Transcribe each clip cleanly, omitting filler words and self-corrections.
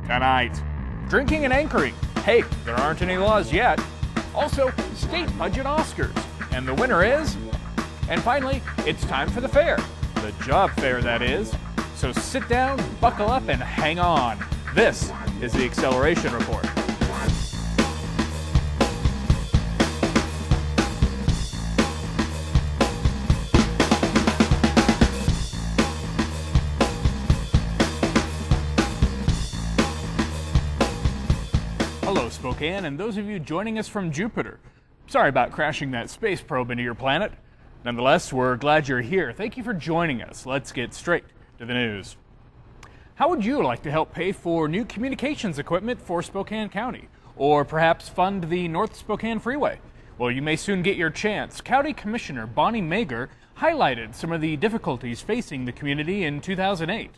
Tonight, drinking and anchoring. Hey, there aren't any laws yet. Also, state budget Oscars. And the winner is... And finally, it's time for the fair. The job fair, that is. So sit down, buckle up, and hang on. This is the Acceleration Report. Hello, Spokane, and those of you joining us from Jupiter. Sorry about crashing that space probe into your planet. Nonetheless, we're glad you're here. Thank you for joining us. Let's get straight to the news. How would you like to help pay for new communications equipment for Spokane County? Or perhaps fund the North Spokane Freeway? Well, you may soon get your chance. County Commissioner Bonnie Mager highlighted some of the difficulties facing the community in 2008.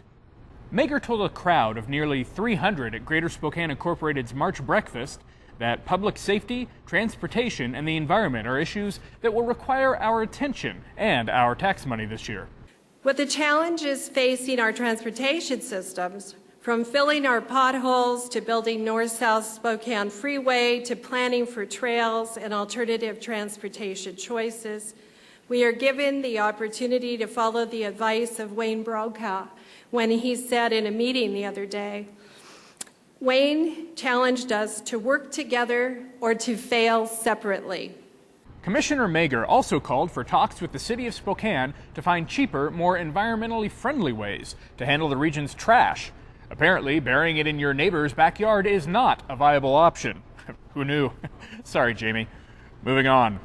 Mager told a crowd of nearly 300 at Greater Spokane Incorporated's March breakfast that public safety, transportation, and the environment are issues that will require our attention and our tax money this year. With the challenges facing our transportation systems, from filling our potholes to building North-South Spokane Freeway to planning for trails and alternative transportation choices, we are given the opportunity to follow the advice of Wayne Brokaw when he said in a meeting the other day, Wayne challenged us to work together or to fail separately. Commissioner Mager also called for talks with the city of Spokane to find cheaper, more environmentally friendly ways to handle the region's trash. Apparently, burying it in your neighbor's backyard is not a viable option. Who knew? Sorry, Jamie. Moving on.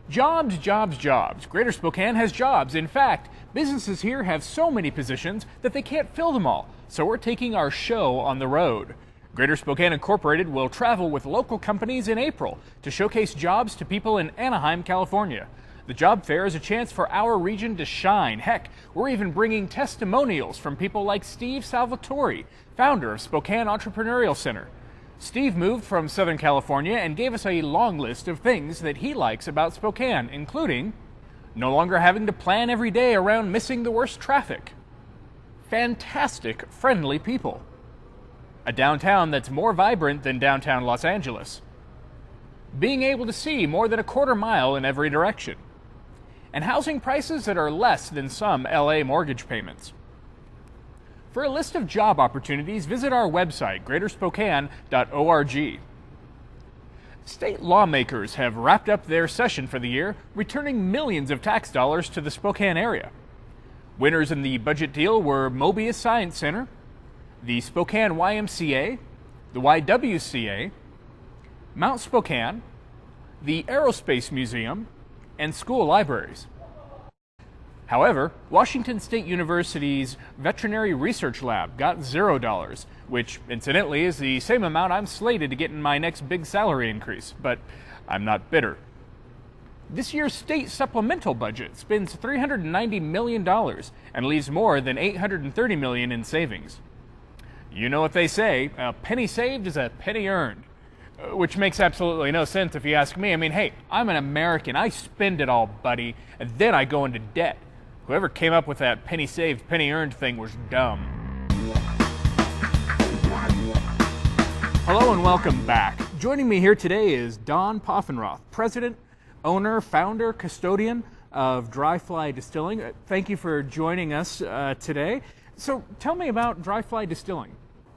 Jobs, jobs, jobs. Greater Spokane has jobs. In fact, businesses here have so many positions that they can't fill them all. So we're taking our show on the road. Greater Spokane Incorporated will travel with local companies in April to showcase jobs to people in Anaheim, California. The job fair is a chance for our region to shine. Heck, we're even bringing testimonials from people like Steve Salvatore, founder of Spokane Entrepreneurial Center. Steve moved from Southern California and gave us a long list of things that he likes about Spokane, including no longer having to plan every day around missing the worst traffic, fantastic, friendly people, a downtown that's more vibrant than downtown Los Angeles, being able to see more than a quarter mile in every direction, and housing prices that are less than some LA mortgage payments. For a list of job opportunities, visit our website, greaterspokane.org. State lawmakers have wrapped up their session for the year, returning millions of tax dollars to the Spokane area. Winners in the budget deal were Mobius Science Center, the Spokane YMCA, the YWCA, Mount Spokane, the Aerospace Museum, and school libraries. However, Washington State University's Veterinary Research Lab got $0, which incidentally is the same amount I'm slated to get in my next big salary increase, but I'm not bitter. This year's state supplemental budget spends $390 million and leaves more than $830 million in savings. You know what they say, a penny saved is a penny earned. Which makes absolutely no sense if you ask me. I mean, hey, I'm an American. I spend it all, buddy, and then I go into debt. Whoever came up with that penny saved, penny earned thing was dumb. Hello and welcome back. Joining me here today is Don Poffenroth, President, owner, founder, custodian of Dry Fly Distilling. Thank you for joining us today. So tell me about Dry Fly Distilling.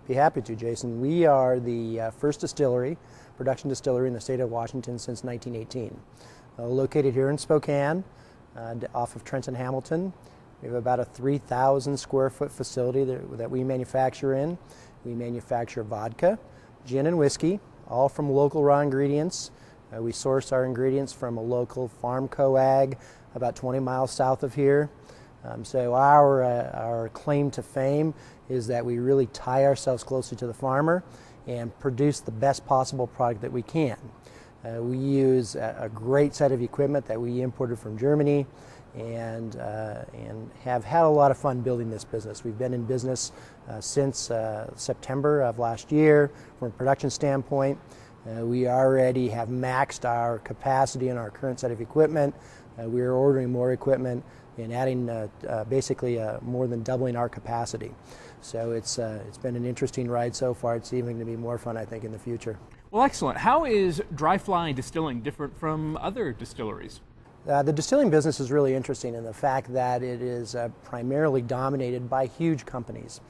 Be happy to, Jason. We are the first production distillery in the state of Washington since 1918. Located here in Spokane, off of Trenton Hamilton. We have about a 3,000 square foot facility that we manufacture in. We manufacture vodka, gin, and whiskey, all from local raw ingredients. We source our ingredients from a local farm co-ag about 20 miles south of here. So our claim to fame is that we really tie ourselves closely to the farmer and produce the best possible product that we can. We use a great set of equipment that we imported from Germany and have had a lot of fun building this business. We've been in business since September of last year. From a production standpoint, we already have maxed our capacity in our current set of equipment. We are ordering more equipment and adding basically more than doubling our capacity. So it's been an interesting ride so far. It's even going to be more fun, I think, in the future. Well, excellent. How is dry fly distilling different from other distilleries? The distilling business is really interesting in the fact that it is primarily dominated by huge companies.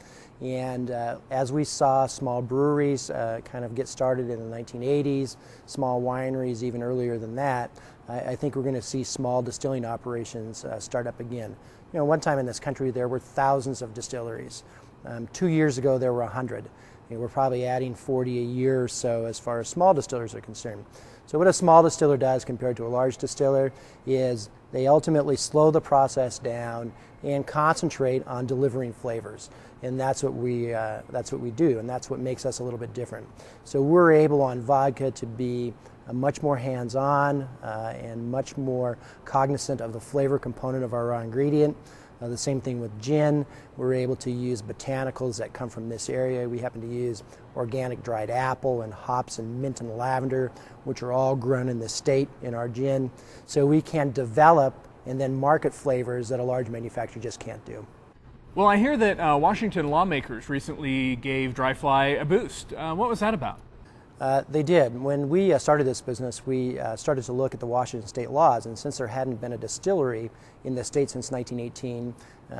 And as we saw small breweries kind of get started in the 1980s, small wineries even earlier than that, I think we're going to see small distilling operations start up again. You know, one time in this country there were thousands of distilleries. 2 years ago there were 100. We're probably adding 40 a year or so as far as small distillers are concerned. So what a small distiller does compared to a large distiller is they ultimately slow the process down and concentrate on delivering flavors. And that's what we do, and that's what makes us a little bit different. So we're able on vodka to be much more hands-on and much more cognizant of the flavor component of our raw ingredient. The same thing with gin. We're able to use botanicals that come from this area. We happen to use organic dried apple and hops and mint and lavender, which are all grown in this state in our gin. So we can develop and then market flavors that a large manufacturer just can't do. Well, I hear that Washington lawmakers recently gave dry fly a boost. What was that about? They did. When we started this business, we started to look at the Washington state laws, and since there hadn't been a distillery in the state since 1918,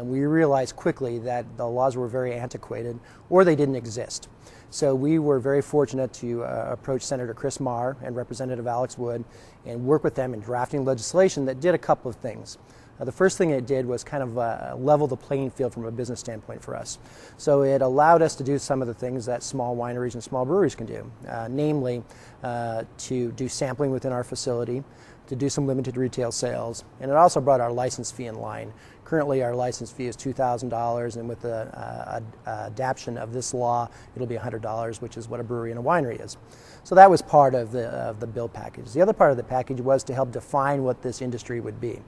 we realized quickly that the laws were very antiquated or they didn't exist. So we were very fortunate to approach Senator Chris Marr and Representative Alex Wood and work with them in drafting legislation that did a couple of things. The first thing it did was kind of level the playing field from a business standpoint for us. So it allowed us to do some of the things that small wineries and small breweries can do, namely to do sampling within our facility, to do some limited retail sales, and it also brought our license fee in line. Currently our license fee is $2,000, and with the adoption of this law, it'll be $100, which is what a brewery and a winery is. So that was part of the bill package. The other part of the package was to help define what this industry would be.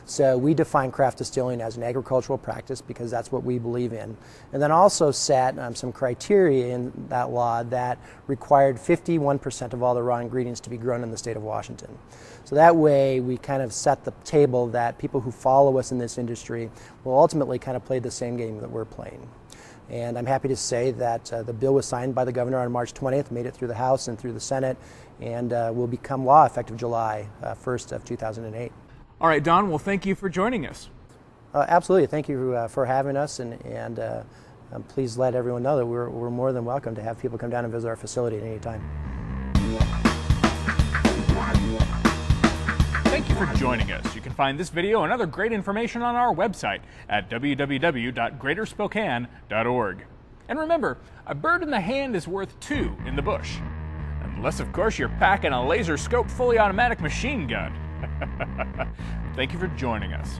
So we define craft distilling as an agricultural practice because that's what we believe in. And then also set some criteria in that law that required 51% of all the raw ingredients to be grown in the state of Washington. So that way we kind of set the table that people who follow us in this industry will ultimately kind of play the same game that we're playing. And I'm happy to say that the bill was signed by the governor on March 20th, made it through the House and through the Senate, and will become law effective July 1st of 2008. All right, Don, well, thank you for joining us. Absolutely. Thank you for having us, and please let everyone know that we're more than welcome to have people come down and visit our facility at any time. Thank you for joining us. You can find this video and other great information on our website at www.greaterspokane.org. And remember, a bird in the hand is worth two in the bush. Unless, of course, you're packing a laser scope fully automatic machine gun. Thank you for joining us.